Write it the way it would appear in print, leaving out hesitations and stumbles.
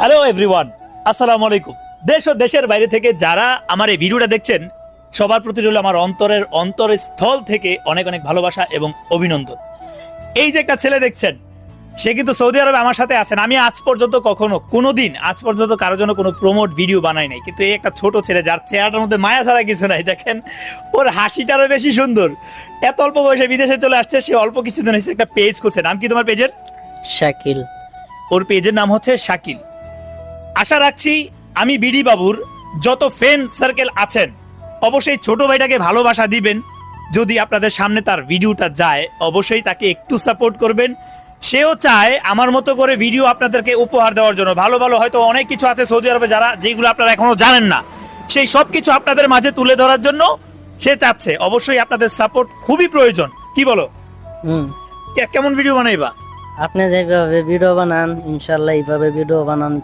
Hello everyone, আসসালামু আলাইকুম। দেশ ও দেশের বাইরে থেকে যারা আমার এই ভিডিওটা দেখছেন সবার প্রতি রইল আমার অন্তরস্থল থেকে অনেক অনেক ভালোবাসা এবং অভিনন্দন। এই যে একটা ছেলে দেখছেন, সে কিন্তু সৌদি আরবে আমার সাথে আছেন। আমি আজ পর্যন্ত আজ পর্যন্ত কারোর জন্য কোনো প্রমোট ভিডিও বানাই নাই, কিন্তু এই একটা ছোট ছেলে যার চেহারাটার মধ্যে মায়া ছাড়া কিছু নাই, দেখেন ওর হাসিটারও বেশি সুন্দর। এত অল্প বয়সে বিদেশে চলে আসছে, সে অল্প কিছুদিন হয়েছে একটা পেজ করছে। নাম কি তোমার পেজের? শাকিল। ওর পেজের নাম হচ্ছে শাকিল। আশা রাখছি আমি বিডি বাবুর যত ফ্রেন্ড সার্কেল আছেন অবশ্যই ছোট ভাইটাকে ভালোবাসা দিবেন। যদি আপনাদের সামনে তার ভিডিওটা যায় অবশ্যই তাকে একটু সাপোর্ট করবেন। সেও চায় আমার মতো করে ভিডিও আপনাদেরকে উপহার দেওয়ার জন্য। ভালো ভালো হয়তো অনেক কিছু আছে সৌদি আরবে যেগুলো আপনারা এখনো জানেন না, সেই সব কিছু আপনাদের মাঝে তুলে ধরার জন্য সে চাচ্ছে। অবশ্যই আপনাদের সাপোর্ট খুবই প্রয়োজন। কি বলো? কেমন ভিডিও বানাইবা? আপনি যেভাবে ভিডিও বানান ইনশাল্লাহ এইভাবে ভিডিও বানান